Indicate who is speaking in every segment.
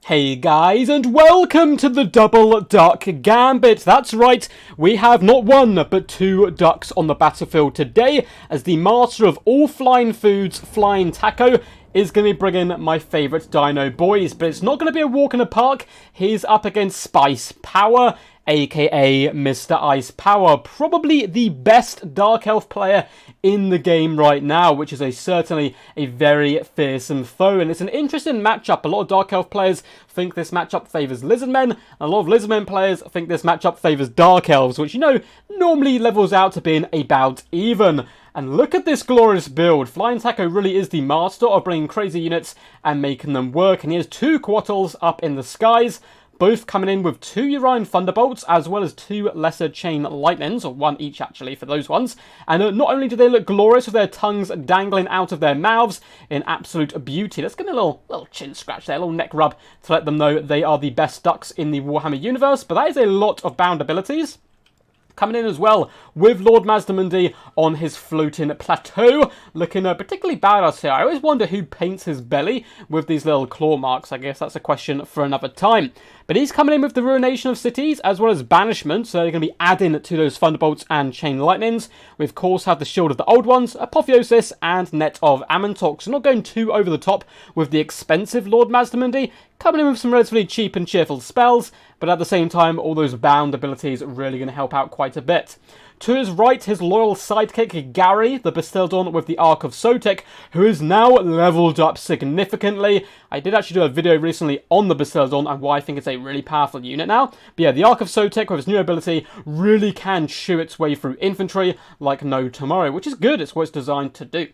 Speaker 1: Hey guys, and welcome to the Double Duck Gambit. That's right, we have not one, but two ducks on the battlefield today, as the master of all flying foods, Flying Taco, is going to be bringing my favourite dino boys. But it's not going to be a walk in the park. He's up against Spice Power, aka Mr. Ice Power, probably the best Dark Elf player in the game right now, which is certainly a very fearsome foe. And it's an interesting matchup. A lot of Dark Elf players think this matchup favours Lizardmen, and a lot of Lizardmen players think this matchup favours Dark Elves, which, you know, normally levels out to being about even. And look at this glorious build. Flying Taco really is the master of bringing crazy units and making them work. And he has two Quattles up in the skies, both coming in with two Urian Thunderbolts, as well as two Lesser Chain Lightnings, or one each actually for those ones. And not only do they look glorious with their tongues dangling out of their mouths in absolute beauty. Let's get a little chin scratch there, a little neck rub to let them know they are the best ducks in the Warhammer universe. But that is a lot of bound abilities. Coming in as well with Lord Mazdamundi on his floating plateau, looking particularly badass here. I always wonder who paints his belly with these little claw marks. I guess that's a question for another time. But he's coming in with the Ruination of Cities as well as Banishment, so they're going to be adding to those Thunderbolts and Chain Lightnings. We of course have the Shield of the Old Ones, Apotheosis, and Net of Amantok. So not going too over the top with the expensive Lord Mazdamundi, coming in with some relatively cheap and cheerful spells, but at the same time, all those bound abilities are really going to help out quite a bit. To his right, his loyal sidekick, Gary, the Bastildon with the Ark of Sotek, who is now leveled up significantly. I did actually do a video recently on the Bastildon and why I think it's a really powerful unit now. But yeah, the Ark of Sotek with its new ability really can chew its way through infantry like no tomorrow, which is good. It's what it's designed to do.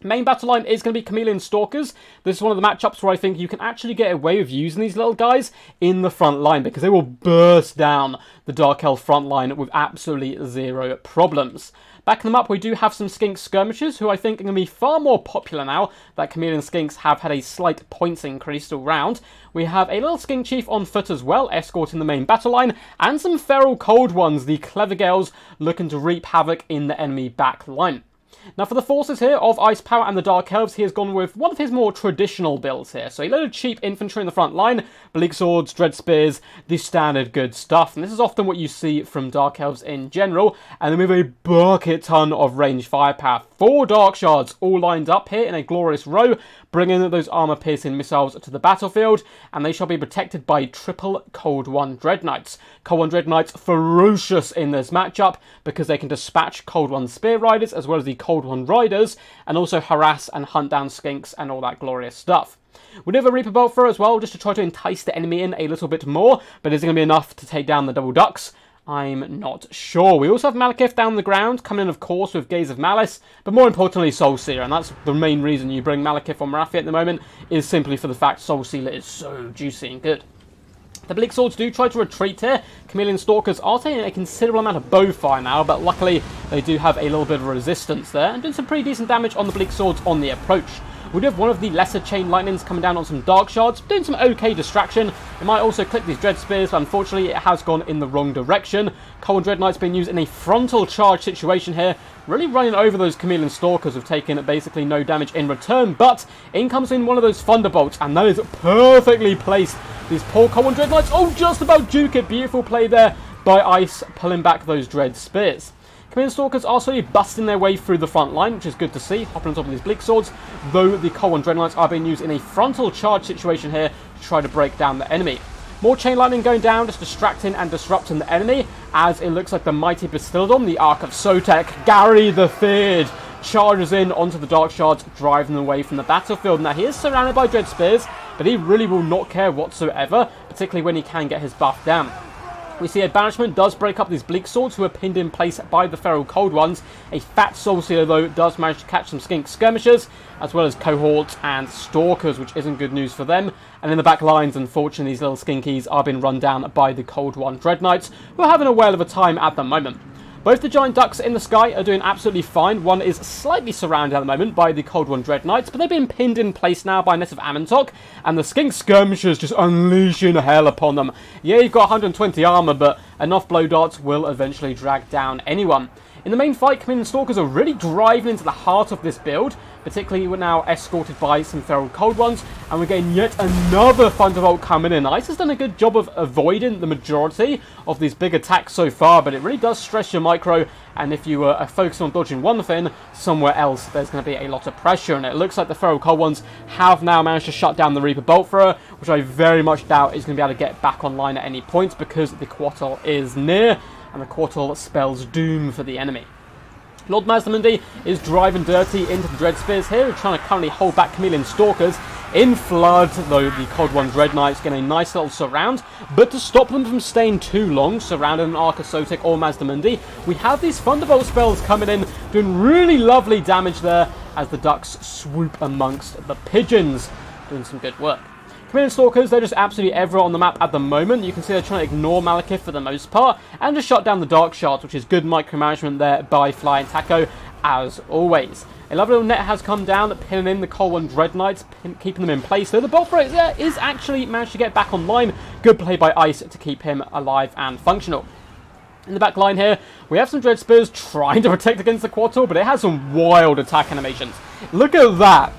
Speaker 1: Main battle line is going to be Chameleon Stalkers. This is one of the matchups where I think you can actually get away with using these little guys in the front line, because they will burst down the Dark Elf front line with absolutely zero problems. Backing them up, we do have some Skink Skirmishers, who I think are going to be far more popular now that Chameleon Skinks have had a slight points increase all round. We have a little Skink Chief on foot as well, escorting the main battle line, and some Feral Cold Ones, the Clever Gales, looking to reap havoc in the enemy back line. Now for the forces here of Ice Power and the Dark Elves, he has gone with one of his more traditional builds here. So a load of cheap infantry in the front line, Bleak Swords, Dread Spears, the standard good stuff. And this is often what you see from Dark Elves in general. And then we have a bucket ton of ranged firepower. 4 Dark Shards all lined up here in a glorious row, bringing those armor-piercing missiles to the battlefield, and they shall be protected by triple Cold One Dread Knights. Cold One Dread Knights ferocious in this matchup because they can dispatch Cold One Spear Riders as well as the Cold One Riders, and also harass and hunt down skinks and all that glorious stuff. We do have a Reaper Bolt throw as well, just to try to entice the enemy in a little bit more, but is it going to be enough to take down the Double Ducks? I'm not sure. We also have Malekith down the ground, coming in, of course, with Gaze of Malice, but more importantly, Soul Sealer, and that's the main reason you bring Malekith on Marathi at the moment, is simply for the fact Soul Sealer is so juicy and good. The Bleak Swords do try to retreat here. Chameleon Stalkers are taking a considerable amount of bow fire now, but luckily they do have a little bit of resistance there, and doing some pretty decent damage on the Bleak Swords on the approach. We do have one of the Lesser Chain Lightnings coming down on some Dark Shards, doing some okay distraction. It might also click these Dread Spears, but unfortunately it has gone in the wrong direction. Cold Dread Knights being used in a frontal charge situation here, really running over those Chameleon Stalkers who've taken basically no damage in return, but in comes in one of those Thunderbolts, and that is perfectly placed. These poor Cold Dread Knights, oh, just about juke it. Beautiful play there by Ice, pulling back those Dread Spears. Chameleon Stalkers are slowly busting their way through the front line, which is good to see, hopping on top of these Bleak Swords, though the Cold One Dread Knights are being used in a frontal charge situation here to try to break down the enemy. More Chain Lightning going down, just distracting and disrupting the enemy, as it looks like the mighty Bastildon, the Ark of Sotek, Gary the Feared, charges in onto the Dark Shards, driving them away from the battlefield. Now he is surrounded by Dread Spears, but he really will not care whatsoever, particularly when he can get his buff down. We see a Banishment does break up these Bleak Swords who are pinned in place by the Feral Cold Ones. A fat Soul Sealer, though, does manage to catch some Skink Skirmishers, as well as Cohorts and Stalkers, which isn't good news for them. And in the back lines, unfortunately, these little Skinkies are being run down by the Cold One Dread Knights, who are having a whale of a time at the moment. Both the giant ducks in the sky are doing absolutely fine. One is slightly surrounded at the moment by the Cold One Dread Knights, but they've been pinned in place now by Net of Amantok, and the Skink Skirmishers just unleashing hell upon them. Yeah, you've got 120 armor, but enough blow darts will eventually drag down anyone. In the main fight, Chameleon Stalkers are really driving into the heart of this build, particularly we're now escorted by some Feral Cold Ones, and we're getting yet another Thunderbolt coming in. Ice has done a good job of avoiding the majority of these big attacks so far, but it really does stress your micro, and if you are focused on dodging one thing, somewhere else there's going to be a lot of pressure, and it looks like the Feral Cold Ones have now managed to shut down the Reaper Bolt Thrower, which I very much doubt is going to be able to get back online at any point because the Quattle is near, and the Quattle spells doom for the enemy. Lord Mazdamundi is driving dirty into the Dread Spears here, trying to currently hold back Chameleon Stalkers. In Flood, though, the Cold One Dread Knights get a nice little surround, but to stop them from staying too long, surrounding an Arc of Sotek or Mazdamundi, we have these Thunderbolt spells coming in, doing really lovely damage there as the Ducks swoop amongst the Pigeons, doing some good work. Chameleon Stalkers, they're just absolutely everywhere on the map at the moment. You can see they're trying to ignore Malekith for the most part, and just shut down the Dark Shards, which is good micromanagement there by Fly and Taco, as always. A lovely little net has come down, pinning in the Cold One Dread Knights, keeping them in place. So the Bolt Thrower is actually managed to get back online. Good play by Ice to keep him alive and functional. In the back line here, we have some Dread Spears trying to protect against the Quattle, but it has some wild attack animations. Look at that!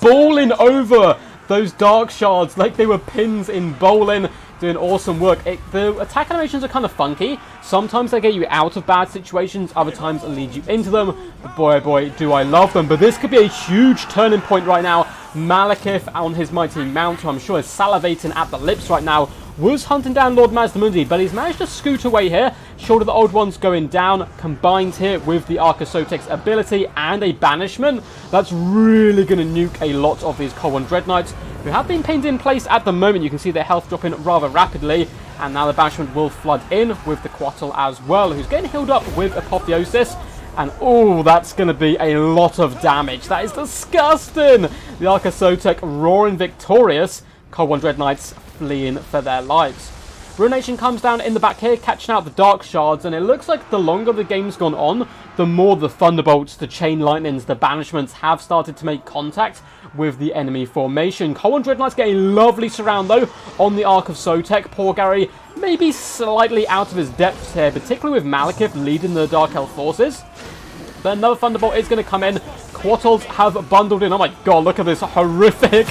Speaker 1: Bowling over those Dark Shards like they were pins in bowling, doing awesome work. The attack animations are kind of funky. Sometimes they get you out of bad situations, other times they lead you into them. But boy, oh boy, do I love them. But this could be a huge turning point right now. Malekith on his mighty mount, who I'm sure is salivating at the lips right now, was hunting down Lord Mazdamundi, but he's managed to scoot away here. Shoulder the Old Ones going down, combined here with the Arc of Sotek's ability and a banishment. That's really going to nuke a lot of these Cold One Dread Knights, who have been pinned in place at the moment. You can see their health dropping rather rapidly, and now the banishment will flood in with the Quattle as well, who's getting healed up with Apotheosis. And oh, that's going to be a lot of damage. That is disgusting! The Arc of Sotek roaring victorious. Cold One Dread Knights fleeing for their lives. Ruination comes down in the back here, catching out the Dark Shards, and it looks like the longer the game's gone on, the more the Thunderbolts, the Chain Lightnings, the Banishments have started to make contact with the enemy formation. Cold One Dread Knights get a lovely surround, though, on the Arc of Sotek. Poor Gary maybe slightly out of his depth here, particularly with Malekith leading the Dark Elf forces. But another Thunderbolt is going to come in. Quattles have bundled in. Oh my god, look at this horrific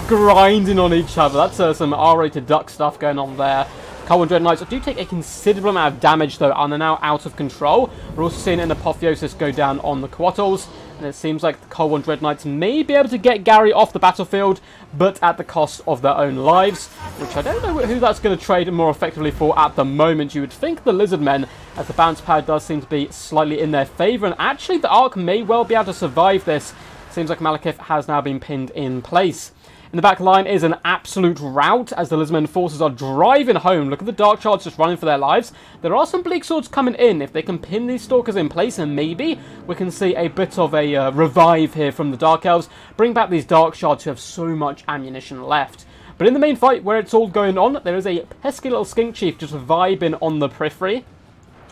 Speaker 1: grinding on each other. That's some R-rated duck stuff going on there. Cold One Dread Knights do take a considerable amount of damage, though, and they're now out of control. We're also seeing an Apotheosis go down on the Quattles, and it seems like the Cold One Dread Knights may be able to get Gary off the battlefield, but at the cost of their own lives, which I don't know who that's going to trade more effectively for at the moment. You would think the Lizardmen, as the bounce pad does seem to be slightly in their favour, and actually the Arc may well be able to survive this. Seems like Malekith has now been pinned in place. In the back line is an absolute rout as the Lizardmen forces are driving home. Look at the Dark Shards just running for their lives. There are some Bleak Swords coming in. If they can pin these Stalkers in place, and maybe we can see a bit of a revive here from the Dark Elves. Bring back these Dark Shards who have so much ammunition left. But in the main fight, where it's all going on, there is a pesky little Skink Chief just vibing on the periphery.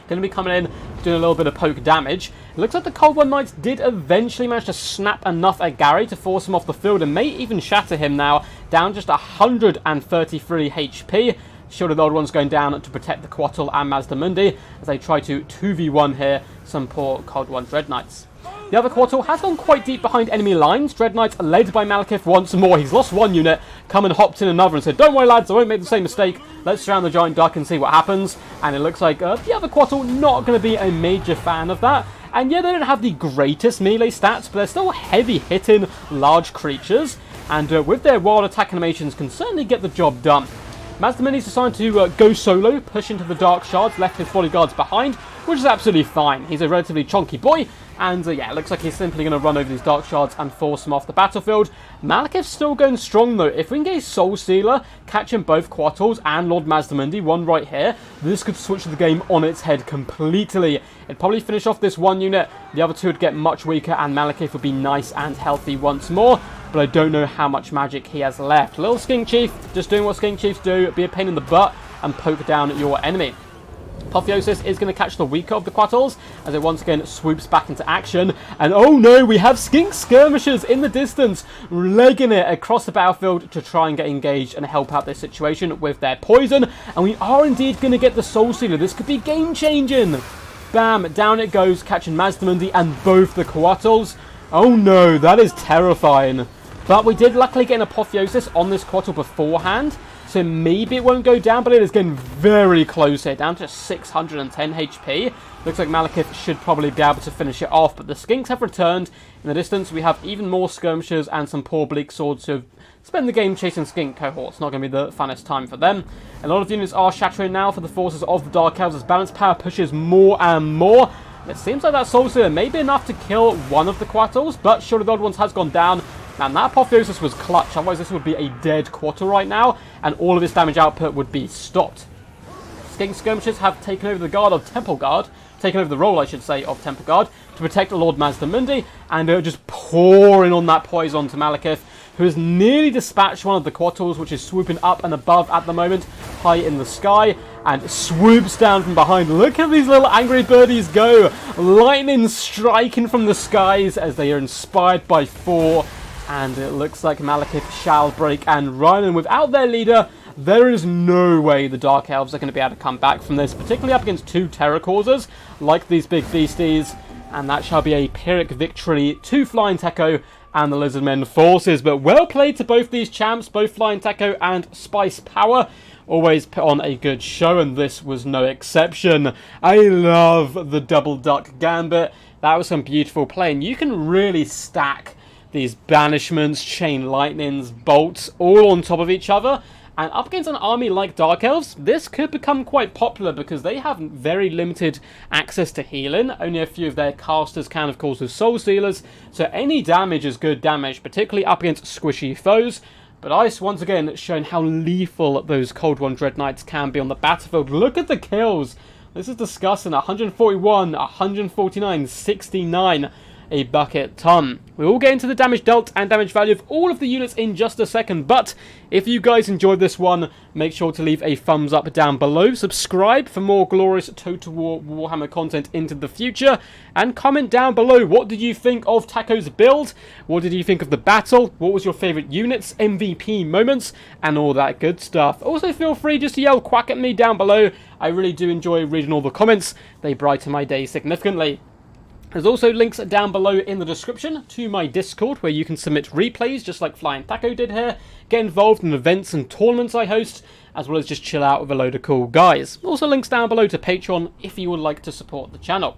Speaker 1: Going to be coming in, doing a little bit of poke damage. It looks like the Cold One Knights did eventually manage to snap enough at Gary to force him off the field, and may even shatter him now, down just 133 HP. Shield of the Old Ones going down to protect the Quattle and Mazdamundi as they try to 2v1 here some poor Cold One Dread Knights. The other Quattle has gone quite deep behind enemy lines. Dread Knights led by Malekith once more. He's lost one unit, come and hopped in another and said, "Don't worry lads, I won't make the same mistake. Let's surround the Giant Duck and see what happens." And it looks like the other Quattle not going to be a major fan of that. And yeah, they don't have the greatest melee stats, but they're still heavy hitting large creatures. And with their wild attack animations can certainly get the job done. Mazdamundi's decided to go solo, push into the Dark Shards, left his bodyguards behind, which is absolutely fine. He's a relatively chunky boy, and yeah, it looks like he's simply going to run over these Dark Shards and force them off the battlefield. Malekith's still going strong, though. If we can get a Soul Stealer, catching both Quattles and Lord Mazdamundi, one right here, this could switch the game on its head completely. It'd probably finish off this one unit, the other two would get much weaker, and Malekith would be nice and healthy once more. But I don't know how much magic he has left. Little Skink Chief, just doing what Skink Chiefs do, be a pain in the butt, and poke down your enemy. Apotheosis is going to catch the weaker of the Quattles as it once again swoops back into action. And oh no, we have Skink Skirmishers in the distance, legging it across the battlefield to try and get engaged and help out this situation with their poison. And we are indeed going to get the Soul Stealer. This could be game changing. Bam, down it goes, catching Mazdamundi and both the Quattles. Oh no, that is terrifying. But we did luckily get an Apotheosis on this Quattle beforehand, so maybe it won't go down, but it is getting very close here, down to 610 HP. Looks like Malekith should probably be able to finish it off, but the Skinks have returned. In the distance, we have even more Skirmishers and some poor Bleak Swords who have spent the game chasing Skink cohorts. Not going to be the funnest time for them. A lot of units are shattering now for the forces of the Dark Elves as balance power pushes more and more. It seems like that Soul Stealer may be enough to kill one of the Quattles, but surely the other ones has gone down. And that Apotheosis was clutch, otherwise this would be a dead Quattle right now, and all of its damage output would be stopped. Skink Skirmishers have taken over the guard of Temple Guard, taken over the role, I should say, of Temple Guard, to protect Lord Mazdamundi, and just pouring on that poison to Malekith, who has nearly dispatched one of the Quattles, which is swooping up and above at the moment, high in the sky, and swoops down from behind. Look at these little angry birdies go! Lightning striking from the skies as they are inspired by 4. And it looks like Malekith shall break and run. And without their leader, there is no way the Dark Elves are going to be able to come back from this, particularly up against 2 Terror Causers, like these big beasties. And that shall be a Pyrrhic victory to Flying Techo and the Lizardmen forces. But well played to both these champs, both Flying Techo and Spice Power. Always put on a good show, and this was no exception. I love the double duck gambit. That was some beautiful play, and you can really stack these banishments, chain lightnings, bolts, all on top of each other. And up against an army like Dark Elves, this could become quite popular because they have very limited access to healing. Only a few of their casters can, of course, with Soul Stealers. So any damage is good damage, particularly up against squishy foes. But Ice, once again, showing how lethal those Cold One Dread Knights can be on the battlefield. Look at the kills. This is disgusting. 141, 149, 69. A bucket ton. We will get into the damage dealt and damage value of all of the units in just a second, but if you guys enjoyed this one, make sure to leave a thumbs up down below, subscribe for more glorious Total War Warhammer content into the future, and comment down below what did you think of Taco's build, what did you think of the battle, what was your favourite units, MVP moments, and all that good stuff. Also feel free just to yell quack at me down below. I really do enjoy reading all the comments, they brighten my day significantly. There's also links down below in the description to my Discord where you can submit replays just like Flying Taco did here, get involved in events and tournaments I host, as well as just chill out with a load of cool guys. Also links down below to Patreon if you would like to support the channel.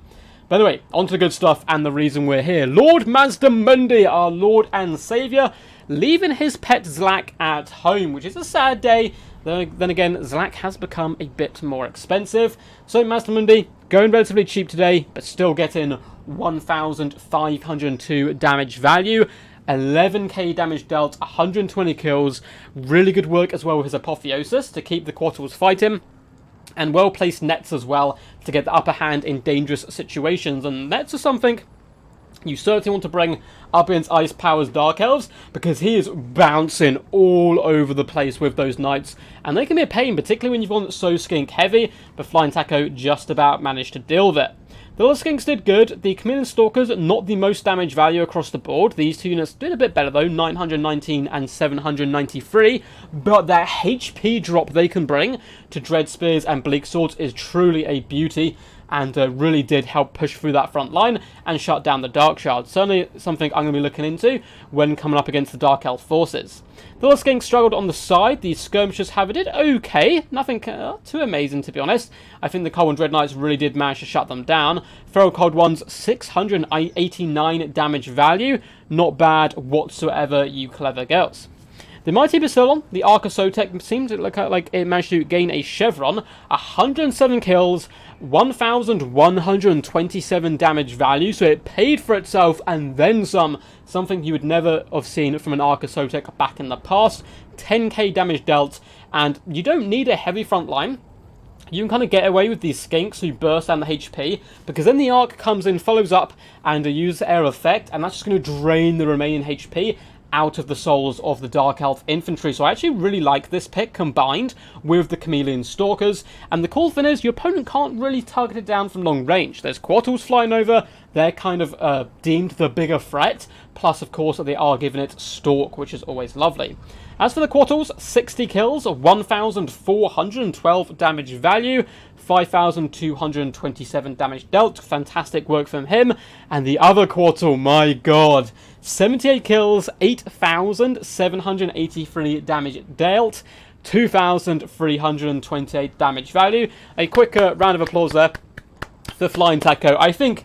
Speaker 1: By the way, on to the good stuff and the reason we're here. Lord Mazdamundi, our Lord and Saviour, leaving his pet Zlak at home, which is a sad day. Then again, Zlak has become a bit more expensive. So Mazdamundi, going relatively cheap today, but still getting 1,502 damage value, 11k damage dealt, 120 kills, really good work as well with his Apotheosis to keep the Quattles fighting, and well-placed nets as well to get the upper hand in dangerous situations. And nets are something you certainly want to bring up against Ice Power's Dark Elves, because he is bouncing all over the place with those knights, and they can be a pain, particularly when you've gone so skink heavy, but Flying Taco just about managed to deal with it. The other Skinks did good. The Chameleon Stalkers, not the most damage value across the board. These two units did a bit better though, 919 and 793. But that HP drop they can bring to Dread Spears and Bleak Swords is truly a beauty, and really did help push through that front line and shut down the Dark Shard. Certainly something I'm going to be looking into when coming up against the Dark Elf forces. The other Skinks struggled on the side. The Skirmishers, however, did okay. Nothing too amazing, to be honest. I think the Cold One Dread Knights really did manage to shut them down. Feral Cold One's 689 damage value. Not bad whatsoever, you clever girls. The Mighty Bacillon, the Arca Sotek, seemed to look like it managed to gain a chevron. 107 kills, 1,127 damage value, so it paid for itself and then some. Something you would never have seen from an Arca Sotek back in the past. 10k damage dealt, and you don't need a heavy front line. You can kind of get away with these Skinks who burst down the HP, because then the Arc comes in, follows up, and uses Air Effect, and that's just going to drain the remaining HP out of the souls of the Dark Elf infantry. So I actually really like this pick combined with the Chameleon Stalkers. And the cool thing is your opponent can't really target it down from long range. There's Quattles flying over. They're kind of deemed the bigger threat. Plus, of course, they are giving it Stalk, which is always lovely. As for the Quattles, 60 kills, 1,412 damage value, 5,227 damage dealt. Fantastic work from him. And the other Quartal, my god. 78 kills, 8,783 damage dealt. 2,328 damage value. A quick round of applause there for Flying Taco. I think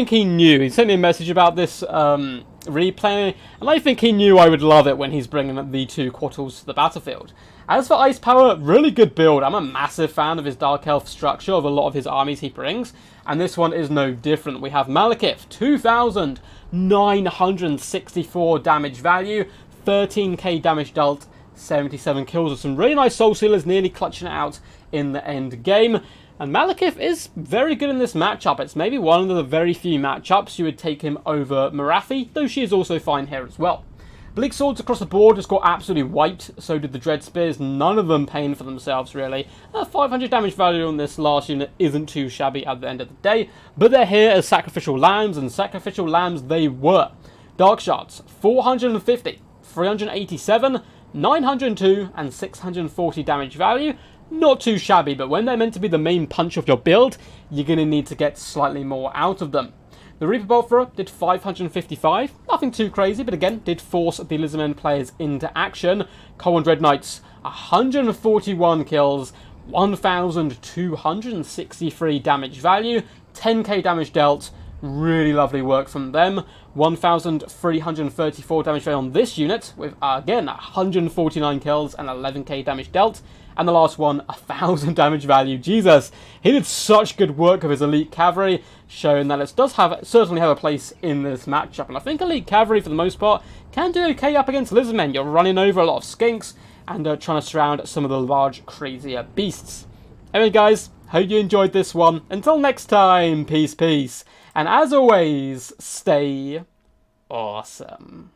Speaker 1: he knew. He sent me a message about this replay, and I think he knew I would love it when he's bringing the 2 Quartals to the battlefield. As for Ice Power, really good build. I'm a massive fan of his Dark Elf structure, of a lot of his armies he brings, and this one is no different. We have Malekith, 2,964 damage value, 13k damage dealt, 77 kills with some really nice Soul Sealers, nearly clutching it out in the end game. And Malekith is very good in this matchup. It's maybe one of the very few matchups you would take him over Marathi, though she is also fine here as well. Bleak Swords across the board just got absolutely wiped, so did the Dread Spears, none of them paying for themselves really. 500 damage value on this last unit isn't too shabby at the end of the day, but they're here as sacrificial lambs, and sacrificial lambs they were. Dark Shards, 450, 387, 902 and 640 damage value. Not too shabby, but when they're meant to be the main punch of your build, you're going to need to get slightly more out of them. The Reaper Bolt Thrower did 555, nothing too crazy, but again, did force the Lizardmen players into action. Cold Dread Knights, 141 kills, 1,263 damage value, 10k damage dealt. Really lovely work from them. 1,334 damage value on this unit, with, again, 149 kills and 11k damage dealt. And the last one, 1,000 damage value. Jesus, he did such good work with his Elite Cavalry, showing that it does certainly have a place in this matchup. And I think Elite Cavalry, for the most part, can do okay up against Lizardmen. You're running over a lot of skinks and trying to surround some of the large, crazier beasts. Anyway, guys, hope you enjoyed this one. Until next time, peace, peace. And as always, stay awesome.